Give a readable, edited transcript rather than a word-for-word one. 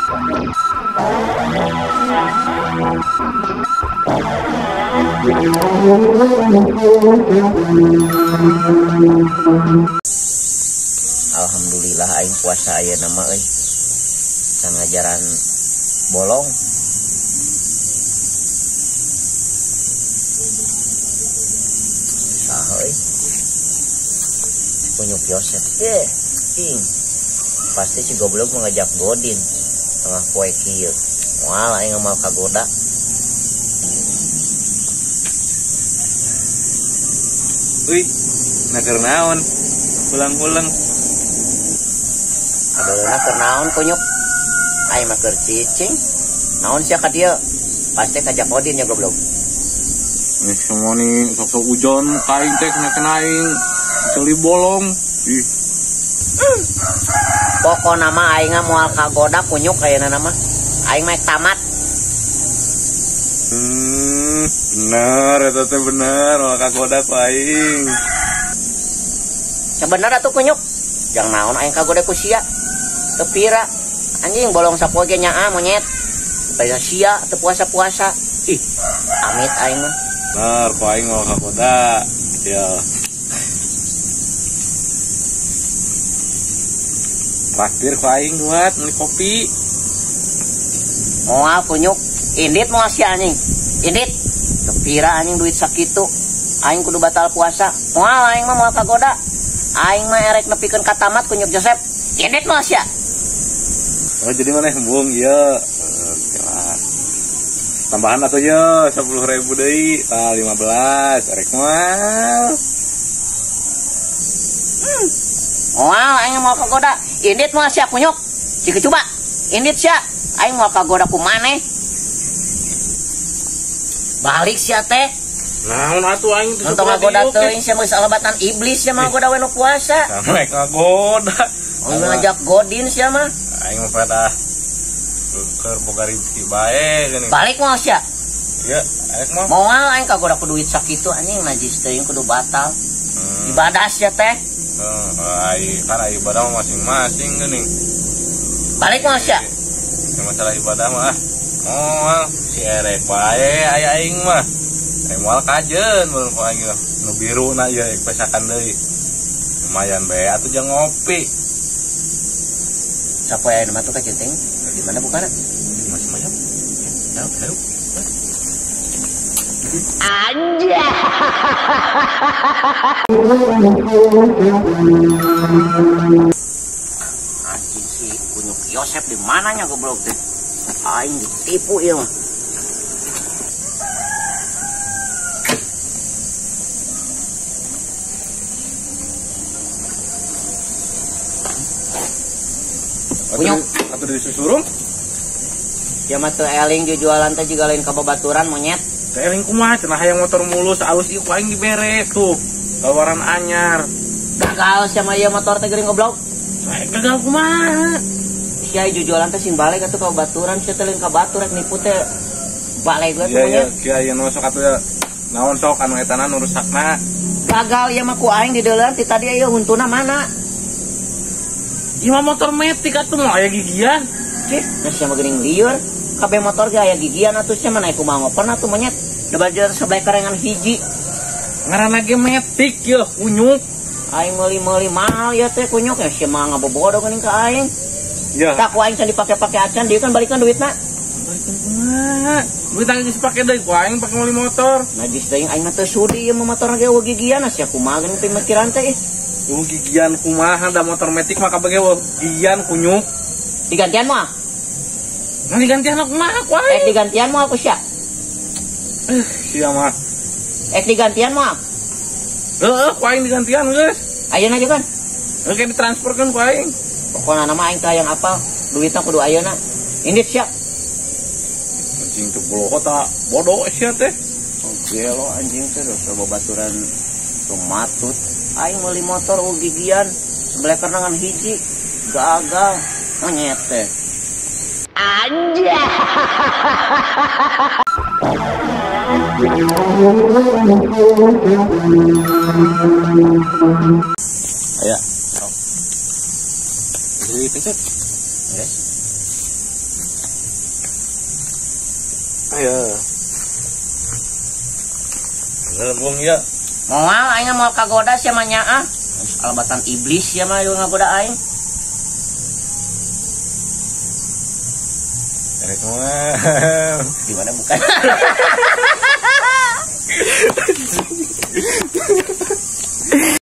Alhamdulillah aing puasa aya nama euy. Sangajaran bolong. Saha euy. Kunyuk Yosef ing. Pasti si goblok mengajak Godin tengah poe kieu. Moal aing mau kagoda. Uy, naker naon? Pulang-pulang. Adoleuna keur naon kunyuk? Aing mah keur cicing. Naon sia ka dieu? Pasti kajak Godin ya goblok. Ini semua nih sok-sok hujan kain teh kena-kenain celi bolong. Ih. Pokona mah aing moal kagoda kunyuk ayeuna mah. Aing mah tamat. Bener, eta teh bener, moal kagoda ku aing. Sebener atuh kunyuk. Jang naon aing kagoda ku sia. Teu pira. Anjing bolong sapoe ge nyaa monyet. Baya sia teu puasa-puasa. Ih, amit aing mah. Bener, ku aing moal kagoda. Ya. Traktir ku aing buat beli kopi. Moal kunyuk. Indit moal sia anjing. Indit. Teu pira anjing duit sakitu. Aing kudu batal puasa. Moal aing mah moal kagoda. Aing mah erek nepikeun ka tamat kunyuk Joseph. Indit moal sia. Oh jadi mana embung iya. Tambahan atuh ya 10.000 deui. Tah 15 erek moal. Moal aing moal kagoda. Indit moal sia kunyuk. Cik coba. Indit sia. Aing moal kagoda ku maneh. Balik sia teh. Naon atuh aing teh Untuk ngagoda teuing sia geus alabatan iblis sia mah ngagoda we nu puasa. Sampai ngagoda. Aing ngajak Godin sia mah. Aing mah pada keur boga rezeki bae geuning. Balik moal sia. Ieu, aek mah. Moal aing kagoda ku duit sakitu anjing najis teuing kudu batal. Ibadah sia teh. Karena ibadah mah masing-masing geuning. Balik moal sia. Masalah ibadah mah moal si erek bae aya aing mah. Aing moal kajeun mun ku aing nu biruna ieu pesakan deui. Lumayan bae atuh jeung ngopi. Sapoe aya mah tuh ka centeng. Di mana bukana? Macam-macam. Tahu. Anja. Anjing si kunyuk Yosef di mananya goblok teh. Aing ditipu ieu mah. Kunyuk atuh di susurung. Ya mah teu eling jualan teh juga lain ka babaturan monyet. Keeling kumaha cenah hayang motor mulus alus ieu aing dibere tuh. Tawaran anyar. Gagal sama ieu motor teh geuring goblok. Saya gagal kumaha? Sia jualan teh sing balik atuh ka babaturan sia teh lain ka batur rek nipu teh. Balik we Iya monyet. kieu aya nu sok atuh ya. Naon sok anu etana nu rusakna? Gagal ieu mah ku aing di deuleun ti tadi ieu huntuna mana? Ieu mah motor metik atuh mah aya gigian. Cih, nah sia mah geuning lieur. Kabeh motor ge aya gigian atuh sia mah naik kumaha ngoperna atuh monyet. Da bajar sabelah karengan hiji. Ngaranna ge metik yeuh kunyuk. Aing meuli-meuli mahal ya teh kunyuk ya sia mah ngabobodo geuning ka aing. Ya. Tak ku aing can dipake-pake acan dieu kan balikan duitna. Balikan kumaha? Duit tangga geus dipake deui ku aing pake meuli motor. Najis teuing aing mah teu sudi ieu mah motor ge eueuh gigian sia kumaha geuning pemikiran teh. Eueuh gigian kumaha da motor metik mah kabeh eueuh gigian kunyuk. Digantian moal. Ngan digantian kumaha ku aing? Digantian moal ku sia. Sia mah. Digantian moal. Heeh, ku aing digantian geus. Ayeuna juga kan. Oke ditransferkeun ku aing. Pokona nama aing teh yang apal duitna kudu ayeuna. Indit sia. Anjing teu pulau kota bodoh sia teh. Gelo anjing teh dosa babaturan tumatut. Aing meuli motor gigian sebelah karengan hiji gagal monyet teh. Anja. Aya. Jadi pencet. Yes. ya. Ngelembung ya. Moal aing mau kagoda sia mah nyaah. Alabatan iblis sia mah anu ngagoda aing. Erek moal. Di mana bukan?